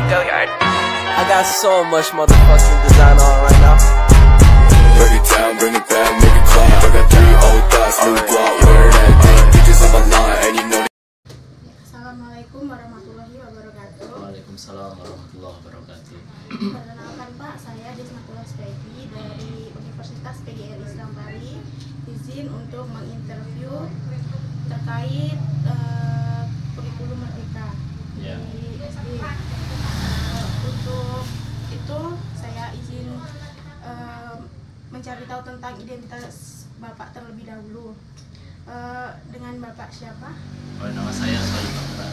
Go yard. I got so much motherfucking design on right now. Break it down, bring it back, make it clap. I got 3 old thoughts, new block, where that thing. Bitches on my line, and you know. Assalamualaikum warahmatullahi wabarakatuh. Waalaikumsalam warahmatullahi wabarakatuh. Perkenalkan Pak, saya Desmatullah Spedi dari Universitas PGRI Islam Pari. Izin untuk menginterview terkait kurikulum Merdeka di SD. Untuk itu saya izin mencari tahu tentang identitas Bapak terlebih dahulu. Dengan Bapak siapa? Nama saya Sohib Akbar.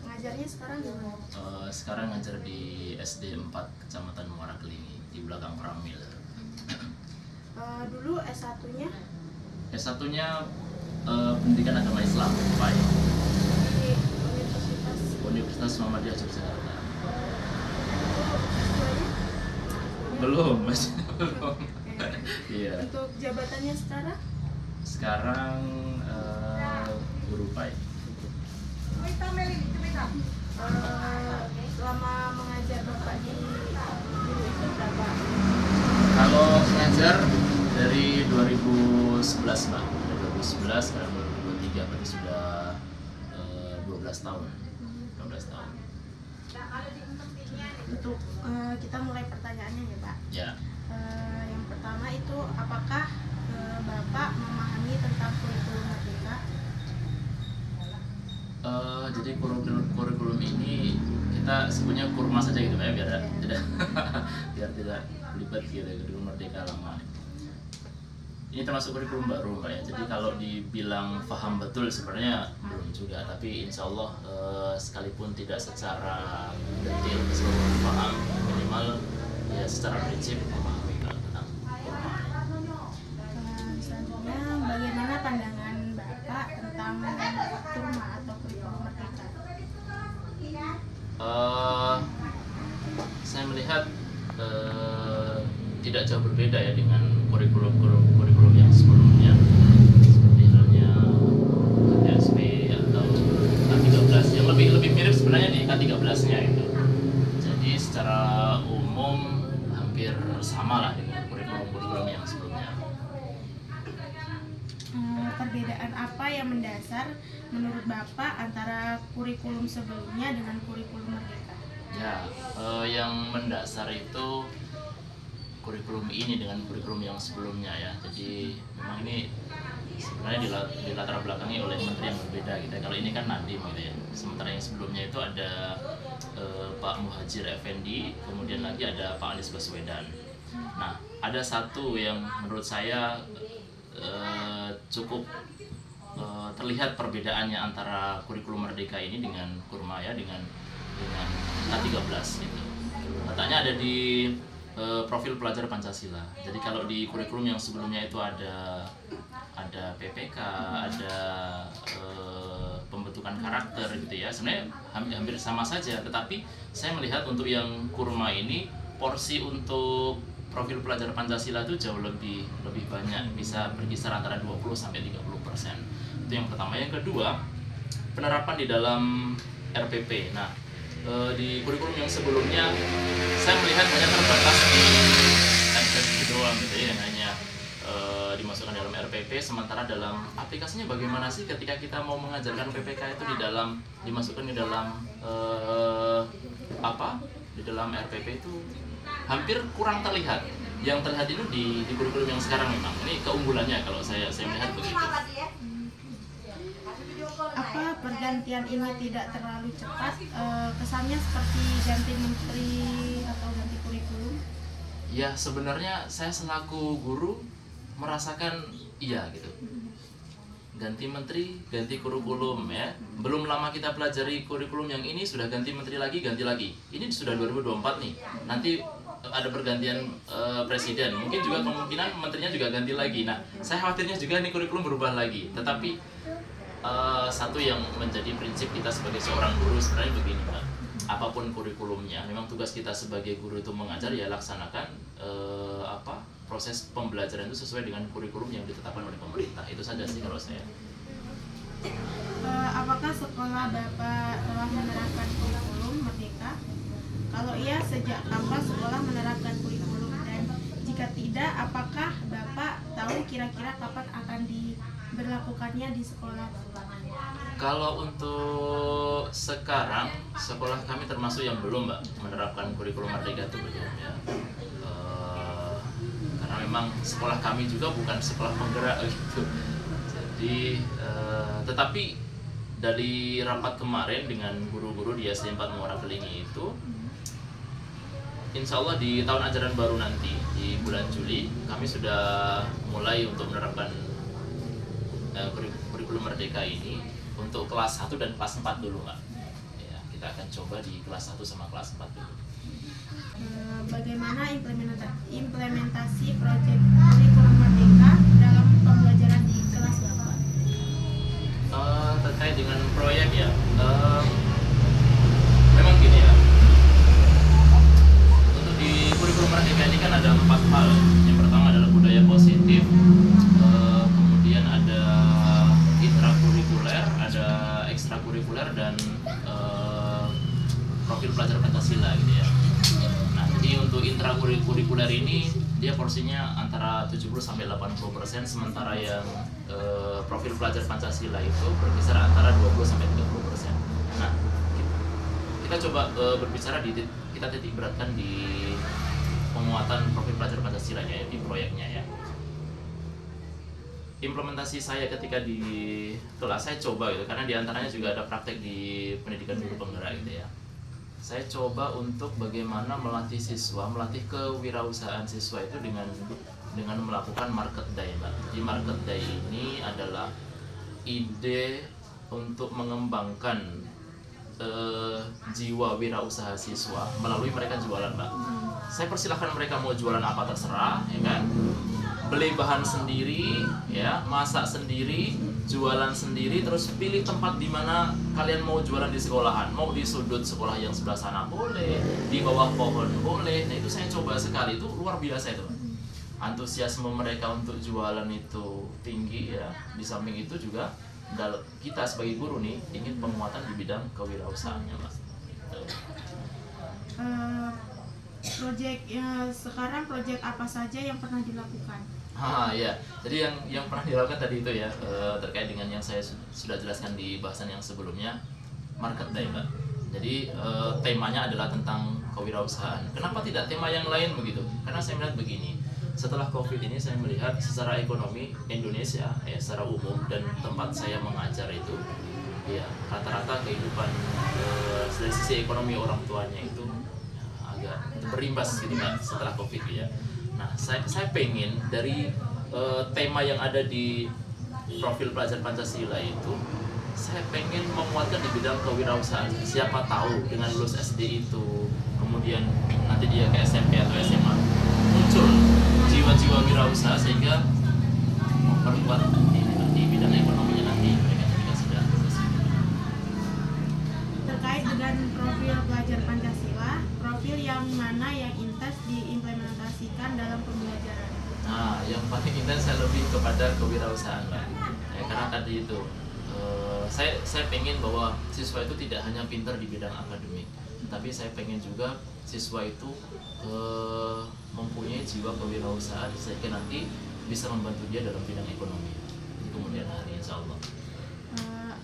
Ngajarnya sekarang di mana? Sekarang ngajar di SD 4 Kecamatan Muara Kelingi di belakang Pramil. Dulu S1-nya? S1-nya Pendidikan Agama Islam, Pak. Di Universitas Muhammadiyah Yogyakarta. S2-nya? Belum, masih belum. Iya. Untuk jabatannya sekarang? Sekarang guru PAI. Lama mengajar Bapak di guru itu berapa? Kalau ngajar dari 2011, Pak. Dari 2011 sekarang 2023, berarti sudah 12 tahun. 12 tahun. Untuk kita mulai pertanyaannya ya Pak. Ya. Yang pertama itu apakah Bapak memahami tentang kurikulum Merdeka? Jadi kurikulum ini kita sebutnya kurma saja gitu Pak, biar tidak biar tidak terlibat gitu kurikulum Merdeka lama. Ini termasuk kurikulum baru Pak ya. Jadi kalau dibilang paham betul sebenarnya belum juga, tapi insya Allah sekalipun tidak secara detail keseluruhan paham, minimal ya secara prinsip memahami tentang kurma. Selanjutnya, bagaimana pandangan Bapak tentang kurma atau kurikulum Merdeka? Saya melihat tidak jauh berbeda ya dengan kurikulum yang sebelumnya, seperti halnya KTSP atau K13 yang lebih mirip sebenarnya di K13-nya itu. Jadi secara umum hampir sama lah dengan kurikulum yang sebelumnya. Perbedaan apa yang mendasar menurut Bapak antara kurikulum sebelumnya dengan kurikulum Merdeka? Ya, yang mendasar itu kurikulum ini dengan kurikulum yang sebelumnya ya. Jadi memang ini sebenarnya dilatar belakangi oleh menteri yang berbeda gitu. Kalau ini kan Nadiem gitu ya. Sementara yang sebelumnya itu ada Pak Muhadjir Effendi, kemudian lagi ada Pak Anies Baswedan. Nah, ada satu yang menurut saya cukup terlihat perbedaannya antara kurikulum Merdeka ini dengan kurma ya, dengan K13 gitu. Letaknya ada di profil pelajar Pancasila. Jadi kalau di kurikulum yang sebelumnya itu ada PPK, ada pembentukan karakter gitu ya. Sebenarnya hampir sama saja, tetapi saya melihat untuk yang kurma ini porsi untuk profil pelajar Pancasila itu jauh lebih banyak, bisa berkisar antara 20-30%. Itu yang pertama. Yang kedua, penerapan di dalam RPP. Nah, di kurikulum yang sebelumnya saya melihat hanya terbatas di RPP doang gitu ya, yang hanya dimasukkan dalam RPP, sementara dalam aplikasinya bagaimana sih ketika kita mau mengajarkan PPK itu dimasukkan di dalam di dalam RPP itu hampir kurang terlihat. Yang terlihat itu di kurikulum yang sekarang memang ini keunggulannya kalau saya melihat begitu. Apa pergantian ini tidak terlalu cepat? Kesannya seperti ganti menteri atau ganti kurikulum? Ya, sebenarnya saya selaku guru merasakan iya gitu. Ganti menteri, ganti kurikulum ya. Belum lama kita pelajari kurikulum yang ini sudah ganti menteri lagi, ganti lagi. Ini sudah 2024 nih. Nanti ada pergantian presiden. Mungkin juga kemungkinan menterinya juga ganti lagi. Nah, saya khawatirnya juga nih kurikulum berubah lagi. Tetapi satu yang menjadi prinsip kita sebagai seorang guru sebenarnya begini Pak, apapun kurikulumnya, memang tugas kita sebagai guru itu mengajar ya laksanakan proses pembelajaran itu sesuai dengan kurikulum yang ditetapkan oleh pemerintah. Itu saja sih kalau saya. Apakah sekolah Bapak telah menerapkan kurikulum Merdeka? Kalau iya, sejak kapan sekolah menerapkan kurikulum? Dan jika tidak, apakah Bapak tahu kira-kira kapan akan diberlakukannya di sekolah Bapak? Kalau untuk sekarang, sekolah kami termasuk yang belum, Mbak, menerapkan kurikulum Merdeka itu belum ya. Karena memang sekolah kami juga bukan sekolah penggerak gitu. Jadi, tetapi dari rapat kemarin dengan guru-guru di SD 4 Muara Kelingi itu, insya Allah di tahun ajaran baru nanti di bulan Juli kami sudah mulai untuk menerapkan kurikulum Merdeka ini untuk kelas 1 dan kelas 4 dulu, Mbak. Ya, kita akan coba di kelas 1 sama kelas 4 dulu. Bagaimana implementasi proyek kurikulum Merdeka dalam pembelajaran di kelas Bapak? Terkait dengan proyek ya, memang gini ya. Untuk di kurikulum Merdeka ini kan ada 4 hal. Yang pertama adalah budaya positif, kemudian ada intrakurikuler, ada ekstrakurikuler, dan profil pelajar Pancasila gitu ya. Nah, jadi untuk intrakurikuler ini dia porsinya antara 70-80%, sementara yang profil pelajar Pancasila itu berkisar antara 20-30%. Nah, kita coba berbicara kita titik beratkan di penguatan profil pelajar Pancasila ya, di proyeknya ya. Implementasi saya ketika di kelas saya coba gitu, karena diantaranya juga ada praktek di pendidikan guru penggerak gitu ya. Saya coba untuk bagaimana melatih siswa, melatih kewirausahaan siswa itu dengan melakukan market day, Mbak. Jadi market day ini adalah ide untuk mengembangkan jiwa wirausaha siswa melalui mereka jualan, Mbak. Saya persilahkan mereka mau jualan apa terserah, ya kan? Beli bahan sendiri, ya, masak sendiri, jualan sendiri, terus pilih tempat di mana kalian mau jualan di sekolahan. Mau di sudut sekolah yang sebelah sana boleh, di bawah pohon boleh. Nah, itu saya coba sekali, itu luar biasa itu. Antusiasme mereka untuk jualan itu tinggi ya. Di samping itu juga kita sebagai guru nih ingin penguatan di bidang kewirausahaannya, Mas. Sekarang proyek apa saja yang pernah dilakukan? Ya, jadi yang pernah dilakukan tadi itu ya, terkait dengan yang saya sudah jelaskan di bahasan yang sebelumnya, market day, Mbak. Jadi temanya adalah tentang kewirausahaan. Kenapa tidak tema yang lain begitu? Karena saya melihat begini, setelah COVID ini saya melihat secara ekonomi Indonesia ya secara umum dan tempat saya mengajar itu, ya rata-rata kehidupan dari sisi ekonomi orang tuanya itu agak berimbas gitu kan setelah COVID ya. Nah, saya pengen dari tema yang ada di profil pelajar Pancasila itu, saya pengen menguatkan di bidang kewirausahaan. Siapa tahu dengan lulus SD itu, kemudian nanti dia ke SMP atau SMA, muncul jiwa-jiwa wirausaha sehingga memperkuat di bidang ekonominya nanti mereka ketika sudah lulus. Terkait dengan profil pelajar Pancasila, profil yang mana yang intens diimplementasikan dalam pembelajaran? Nah, yang paling intens saya lebih kepada kewirausahaan, Mbak. Ya, karena tadi itu saya pengen bahwa siswa itu tidak hanya pintar di bidang akademik, tapi saya pengen juga siswa itu mempunyai jiwa kewirausahaan sehingga nanti bisa membantu dia dalam bidang ekonomi di kemudian hari, insya Allah.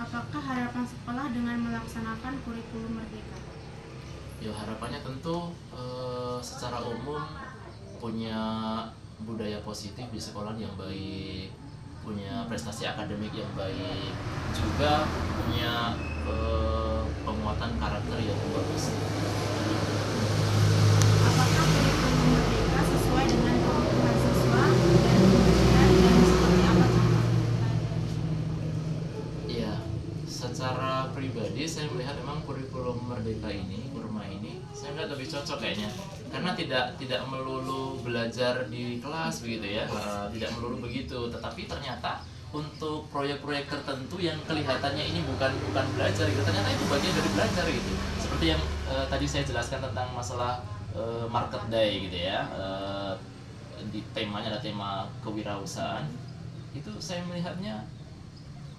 Apakah harapan sekolah dengan melaksanakan kurikulum Merdeka? Ya, harapannya tentu secara umum punya budaya positif di sekolah yang baik, punya prestasi akademik yang baik, juga punya penguatan karakter yang bagus. Apakah kurikulum Merdeka sesuai dengan kebutuhan siswa dan seperti apa? Ya, secara pribadi saya melihat memang kurikulum Merdeka ini, kurma ini, saya melihat lebih cocok kayaknya, karena tidak melulu belajar di kelas begitu ya, tidak melulu begitu, tetapi ternyata untuk proyek-proyek tertentu yang kelihatannya ini bukan belajar gitu, ternyata itu bagian dari belajar gitu. Seperti yang tadi saya jelaskan tentang masalah market day gitu ya, di temanya ada tema kewirausahaan, itu saya melihatnya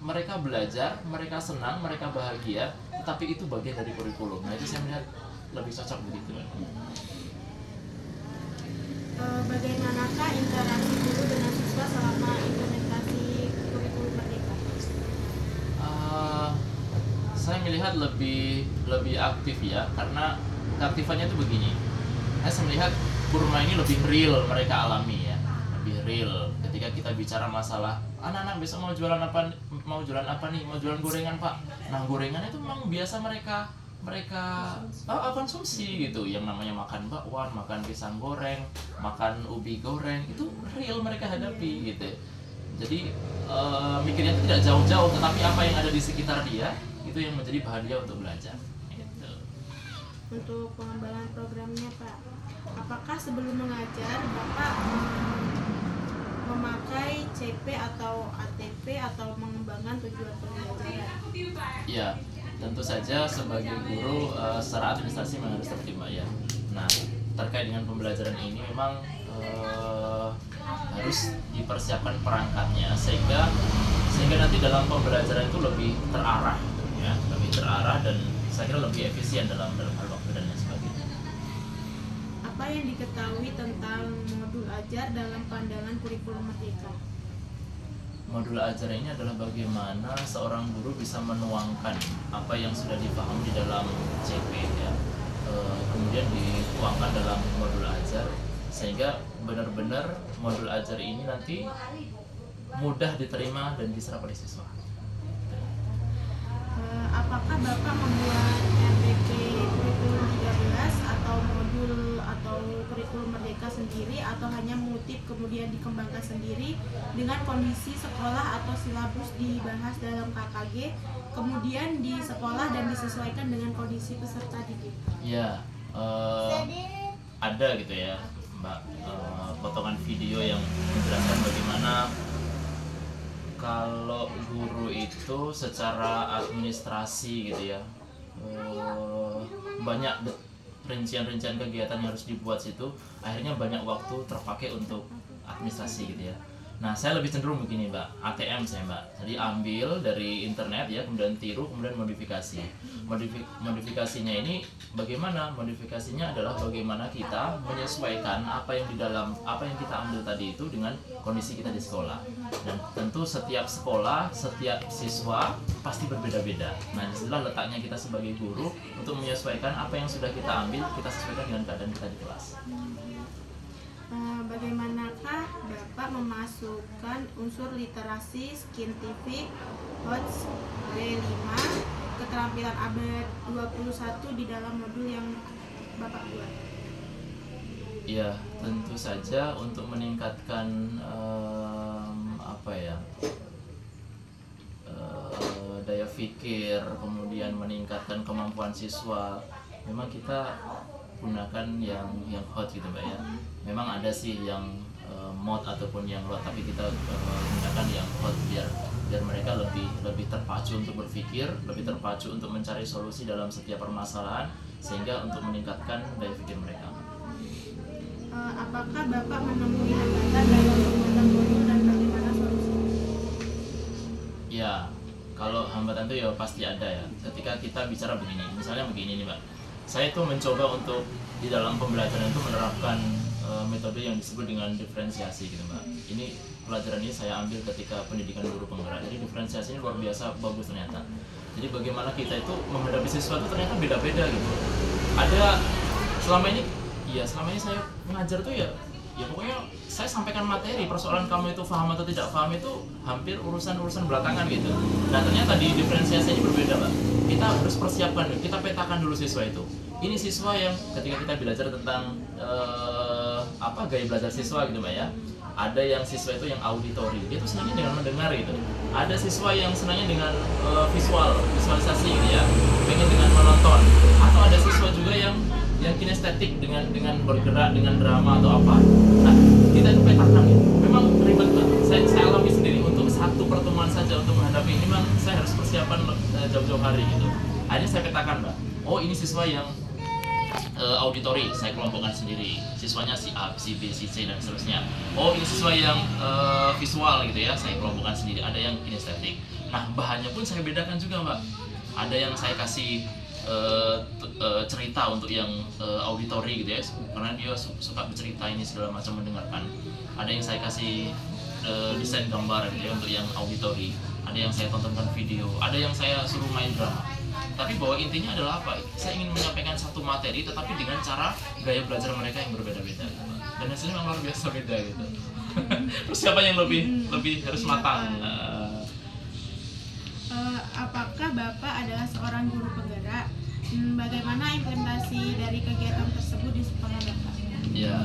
mereka belajar, mereka senang, mereka bahagia, tetapi itu bagian dari kurikulum. Nah itu saya melihat lebih cocok begitu. Bagaimanakah interaksi guru dengan siswa selama implementasi kurikulum Merdeka? Saya melihat lebih aktif ya, karena keaktifannya itu begini. Saya melihat kurma ini lebih real mereka alami ya, lebih real. Ketika kita bicara masalah anak-anak besok mau jualan apa nih, mau jualan gorengan pak. Nah gorengan itu memang biasa mereka konsumsi gitu, yang namanya makan bakwan, makan pisang goreng, makan ubi goreng, itu real mereka hadapi gitu. Jadi mikirnya itu tidak jauh-jauh, tetapi apa yang ada di sekitar dia itu yang menjadi bahan dia untuk belajar gitu. Untuk pengembangan programnya Pak, apakah sebelum mengajar Bapak memakai CP atau ATP atau mengembangkan tujuan pembelajaran? Ya, tentu saja sebagai guru secara administrasi memang harus tertib ya. Nah, terkait dengan pembelajaran ini memang harus dipersiapkan perangkatnya sehingga nanti dalam pembelajaran itu lebih terarah ya, lebih terarah dan saya kira lebih efisien dalam hal waktu dan lain sebagainya. Apa yang diketahui tentang modul ajar dalam pandangan kurikulum Merdeka? Modul ajar ini adalah bagaimana seorang guru bisa menuangkan apa yang sudah dipahami di dalam CP ya, kemudian dituangkan dalam modul ajar sehingga benar-benar modul ajar ini nanti mudah diterima dan diserap oleh siswa. Apakah Bapak membuat RPP kurikulum 13 atau modul atau kurikulum Merdeka sendiri atau hanya mengutip kemudian dikembangkan sendiri dengan kondisi sekolah atau silabus dibahas dalam KKG kemudian di sekolah dan disesuaikan dengan kondisi peserta didik? Ya, ada gitu ya Mbak, potongan video yang menjelaskan bagaimana kalau guru itu secara administrasi gitu ya, banyak rincian-rincian kegiatan yang harus dibuat situ, akhirnya banyak waktu terpakai untuk administrasi gitu ya. Nah saya lebih cenderung begini Mbak, ATM saya Mbak, jadi ambil dari internet ya, kemudian tiru, kemudian modifikasi. Modifikasinya ini bagaimana? Modifikasinya adalah bagaimana kita menyesuaikan apa yang kita ambil tadi itu dengan kondisi kita di sekolah. Dan tentu setiap sekolah, setiap siswa pasti berbeda-beda. Nah disitulah letaknya kita sebagai guru untuk menyesuaikan apa yang sudah kita ambil, kita sesuaikan dengan keadaan kita di kelas. Bagaimanakah Bapak memasukkan unsur literasi, scientific, HOTS, B5, keterampilan abad 21 di dalam modul yang Bapak buat? Ya, tentu saja untuk meningkatkan daya pikir, kemudian meningkatkan kemampuan siswa. Memang kita gunakan yang hot gitu Mbak ya. Memang ada sih yang mod ataupun yang lot, tapi kita gunakan yang hot biar mereka lebih terpacu untuk berpikir, lebih terpacu untuk mencari solusi dalam setiap permasalahan sehingga untuk meningkatkan daya pikir mereka. Apakah Bapak menemui hambatan dalam pembuatan modul dan bagaimana solusinya? Ya, kalau hambatan itu ya pasti ada ya. Ketika kita bicara begini, misalnya begini nih Mbak, saya itu mencoba untuk di dalam pembelajaran itu menerapkan metode yang disebut dengan diferensiasi gitu Mbak. Ini pelajaran ini saya ambil ketika pendidikan guru penggerak. Jadi diferensiasi ini luar biasa bagus ternyata. Jadi bagaimana kita itu menghadapi sesuatu ternyata beda-beda gitu. Ada selama ini saya mengajar tuh ya pokoknya saya sampaikan materi, persoalan kamu itu paham atau tidak paham itu hampir urusan belakangan gitu. Nah ternyata di diferensiasi ini berbeda Mbak. Kita harus persiapkan dulu, kita petakan dulu siswa itu. Ini siswa yang ketika kita belajar tentang gaya belajar siswa gitu Mbak ya. Ada yang siswa itu yang auditory, dia tuh senangnya dengan mendengar gitu. Ada siswa yang senangnya dengan visualisasi gitu ya, pengen dengan menonton. Atau ada siswa juga yang kinestetik dengan bergerak, dengan drama atau apa. Nah, kita itu petakan gitu. Memang ribet Mbak. Saya alami sendiri untuk satu pertemuan saja untuk menghadapi ini memang saya harus persiapan jauh-jauh hari gitu. Akhirnya saya petakan Mbak. Oh, ini siswa yang auditori saya kelompokkan sendiri, siswanya si A, si B, si C dan seterusnya. Oh ini siswa yang visual gitu ya, saya kelompokkan sendiri. Ada yang kinestetik. Nah bahannya pun saya bedakan juga Mbak. Ada yang saya kasih cerita untuk yang auditori gitu ya, karena dia suka bercerita ini segala macam mendengarkan. Ada yang saya kasih desain gambar gitu ya untuk yang auditori. Ada yang saya tontonkan video. Ada yang saya suruh main drama. Tapi bahwa intinya adalah apa? Saya ingin menyampaikan satu materi, tetapi dengan cara gaya belajar mereka yang berbeda-beda. Dan hasilnya memang luar biasa beda gitu. Terus siapa yang lebih harus matang? Apakah Bapak adalah seorang guru penggerak? Bagaimana implementasi dari kegiatan tersebut di sekolah Bapak? Ya,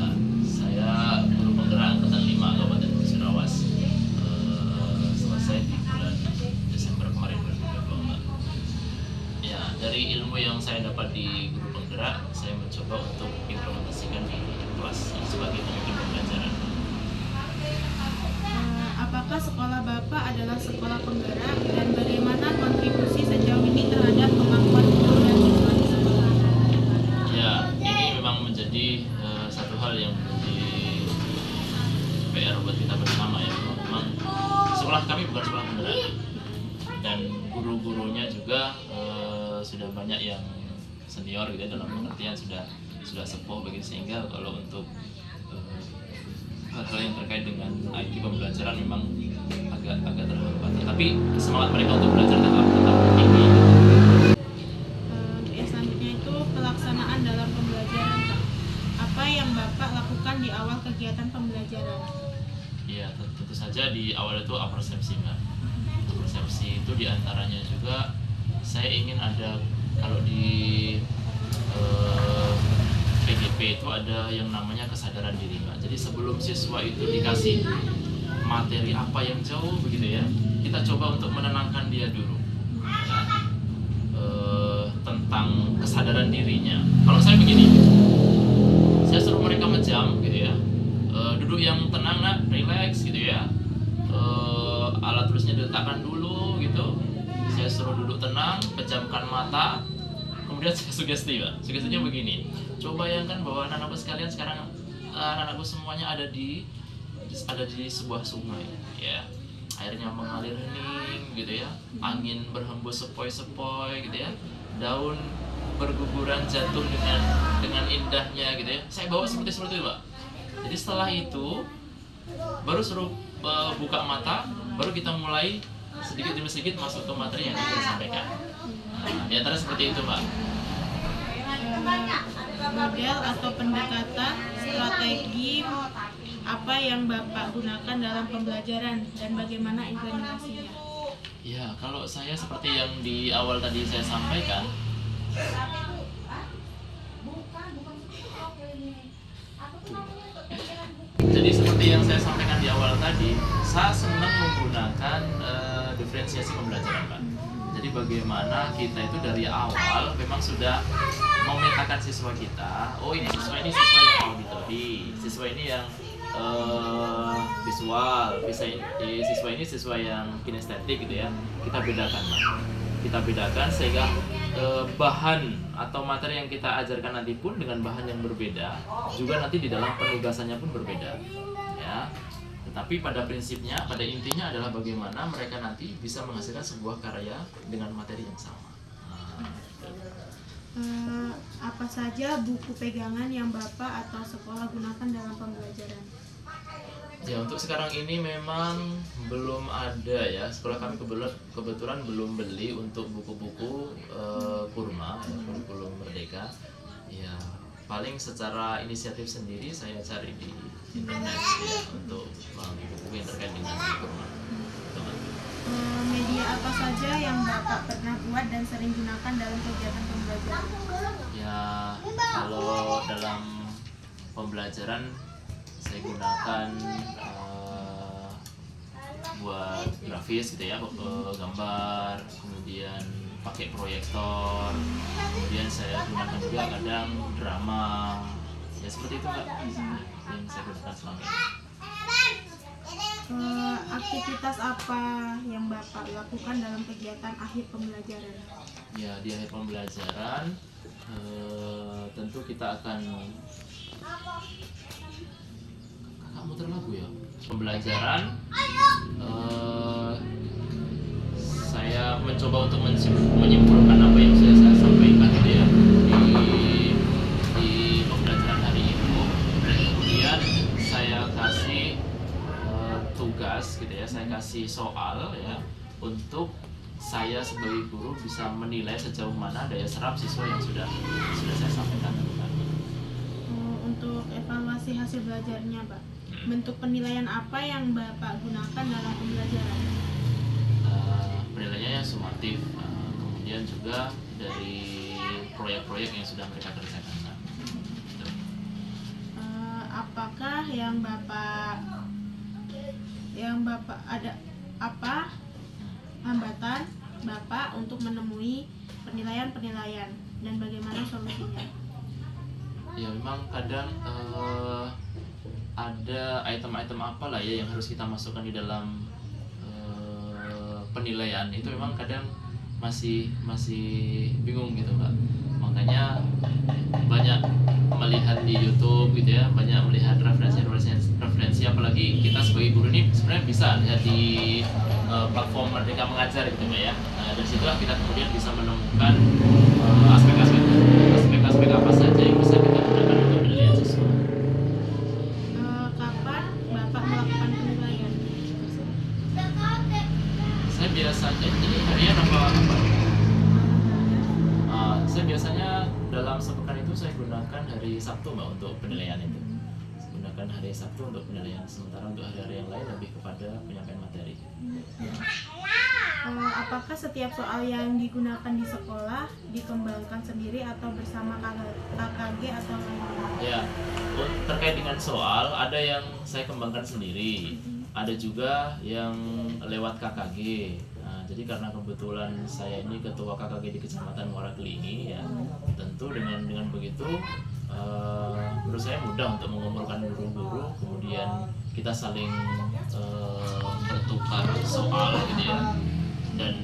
saya guru penggerak angkatan 5 Kabupaten Cirawas. Selesai di bulan Desember kemarin 2022. Ya, dari ilmu yang saya dapat di guru penggerak, saya mencoba untuk implementasikan di kelas sebagai pemimpin pembelajaran. Apakah sekolah Bapak adalah sekolah penggerak dan bagaimana kontribusi sejauh ini terhadap kemampuan guru dan siswa di sekolah? Ya, ini memang menjadi satu hal yang menjadi PR buat kita bersama ya. Memang sekolah kami bukan sekolah penggerak dan guru-gurunya juga sudah banyak yang senior gitu ya, dalam pengertian sudah sepuh begitu, sehingga kalau untuk hal-hal yang terkait dengan IT pembelajaran memang agak terhambat. Tapi semangat mereka untuk belajar tetap tinggi. Yang selanjutnya itu pelaksanaan dalam pembelajaran Pak. Apa yang Bapak lakukan di awal kegiatan pembelajaran? Ya tentu saja di awal itu apersepsi Mbak. Apersepsi itu diantaranya juga saya ingin ada, kalau di PGP itu ada yang namanya kesadaran diri Mbak. Jadi sebelum siswa itu dikasih materi apa yang jauh begitu ya, kita coba untuk menenangkan dia dulu ya, tentang kesadaran dirinya. Kalau saya begini, saya suruh mereka menjam gitu ya, duduk yang tenang nak, relax gitu ya, alat tulisnya diletakkan dulu gitu, saya suruh duduk tenang, pejamkan mata. Kemudian saya sugesti Pak, sugestinya begini, coba bayangkan bahwa anak-anakku sekalian sekarang, anak-anakku semuanya ada di sebuah sungai ya, airnya mengalir hening gitu ya, angin berhembus sepoi-sepoi gitu ya, daun berguguran jatuh dengan indahnya gitu ya. Saya bawa seperti itu Pak. Jadi setelah itu baru suruh buka mata, baru kita mulai sedikit demi sedikit masuk ke materi yang kita sampaikan. Di antara seperti itu Mbak. Model atau pendekatan strategi apa yang Bapak gunakan dalam pembelajaran dan bagaimana implementasinya? Ya, kalau saya seperti yang di awal tadi saya sampaikan, jadi seperti yang saya sampaikan di awal tadi, saya senang menggunakan diferensiasi pembelajaran Pak. Jadi bagaimana kita itu dari awal memang sudah memetakan siswa kita. Oh ini siswa yang auditori, siswa ini yang visual, siswa ini siswa yang kinestetik gitu ya. Kita bedakan Pak. Kita bedakan sehingga bahan atau materi yang kita ajarkan nanti pun dengan bahan yang berbeda, juga nanti di dalam penugasannya pun berbeda ya. Tetapi pada prinsipnya, pada intinya adalah bagaimana mereka nanti bisa menghasilkan sebuah karya dengan materi yang sama. Apa saja buku pegangan yang Bapak atau sekolah gunakan dalam pembelajaran? Ya untuk sekarang ini memang belum ada ya, sekolah kami kebetulan belum beli untuk buku-buku kurma ya, kurikulum merdeka ya. Paling secara inisiatif sendiri saya cari di internet ya, untuk buku-buku yang terkait dengan kurma. Media apa saja yang Bapak pernah buat dan sering gunakan dalam kegiatan pembelajaran? Ya kalau dalam pembelajaran saya gunakan buat grafis gitu ya, gambar, kemudian pakai proyektor, kemudian saya gunakan juga kadang drama ya, seperti itu Mbak yang saya gunakan selama ini. Aktivitas apa yang Bapak lakukan dalam kegiatan akhir pembelajaran? Ya, di akhir pembelajaran tentu kita akan kakak muter lagu ya. Pembelajaran saya mencoba untuk menyimpulkan apa yang sudah saya sampaikan gitu ya di pembelajaran hari itu, dan kemudian saya kasih tugas gitu ya, saya kasih soal ya untuk saya sebagai guru bisa menilai sejauh mana daya serap siswa yang sudah saya sampaikan tadi. Untuk evaluasi hasil belajarnya, Pak, bentuk penilaian apa yang Bapak gunakan dalam pembelajaran? Penilaiannya sumatif, kemudian juga dari proyek-proyek yang sudah mereka kerjakan. Apakah yang Bapak ada apa hambatan Bapak untuk menemui penilaian dan bagaimana solusinya? Ya memang kadang ada item-item apa lah ya yang harus kita masukkan di dalam penilaian. Itu memang kadang masih bingung gitu Mbak. Makanya banyak melihat di YouTube gitu ya, banyak melihat referensi, apalagi kita sebagai guru ini sebenarnya bisa lihat di platform Merdeka Mengajar gitu Mbak ya. Nah, dari situlah kita kemudian bisa menemukan aspek-aspek apa saja yang bisa kita gunakan untuk penilaian siswa. Kapan Bapak melakukan penilaian? Saya biasanya ini harian apa? Saya biasanya dalam sepekan itu saya gunakan hari Sabtu Mbak untuk penilaian itu. Saya gunakan hari Sabtu untuk penilaian, sementara untuk hari-hari yang lain lebih kepada penyampaian materi. Apakah setiap soal yang digunakan di sekolah dikembangkan sendiri atau bersama KKG atau lainnya? Ya, terkait dengan soal ada yang saya kembangkan sendiri, ada juga yang lewat KKG. Nah, jadi karena kebetulan saya ini ketua KKG di Kecamatan Muara Kelingi ya, tentu dengan begitu menurut saya mudah untuk mengumpulkan guru-guru, kemudian kita saling bertukar soal gitu ya, dan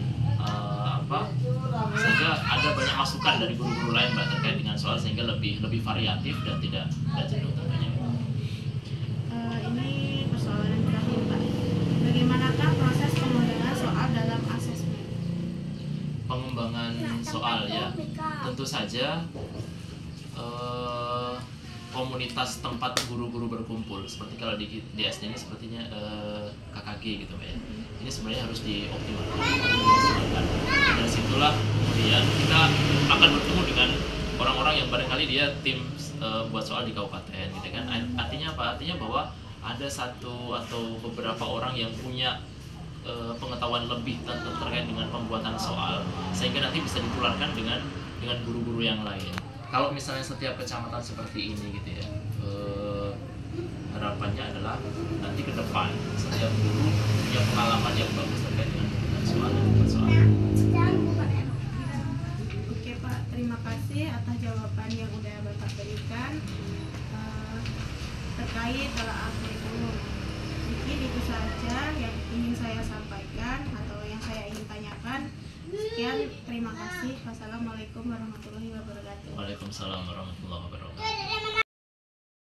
sehingga ada banyak masukan dari guru-guru lain Mbak terkait dengan soal, sehingga lebih variatif dan tidak jenuh tentunya. Ini persoalan yang terakhir Pak. Bagaimanakah proses pengembangan soal dalam asesmen? Pengembangan soal ya, tentu saja komunitas tempat guru-guru berkumpul, seperti kalau di SD ini sepertinya KKG gitu Mbak ya. Ini sebenarnya harus dioptimalkan. Dari situlah kemudian kita akan bertemu dengan orang-orang yang barangkali dia tim buat soal di kabupaten gitu kan. Artinya apa? Artinya bahwa ada satu atau beberapa orang yang punya pengetahuan lebih terkait dengan pembuatan soal, sehingga nanti bisa ditularkan dengan guru-guru yang lain. Kalau misalnya setiap kecamatan seperti ini gitu ya, harapannya adalah nanti ke depan setiap guru punya pengalaman yang bagus terkait dengan soal. Oke Pak, terima kasih atas jawaban yang udah Bapak berikan terkait dalam kurikulum. Mungkin itu saja yang ingin saya sampaikan atau yang saya ingin tanyakan. Sekian, terima kasih. Wassalamualaikum warahmatullahi wabarakatuh. Waalaikumsalam warahmatullahi wabarakatuh.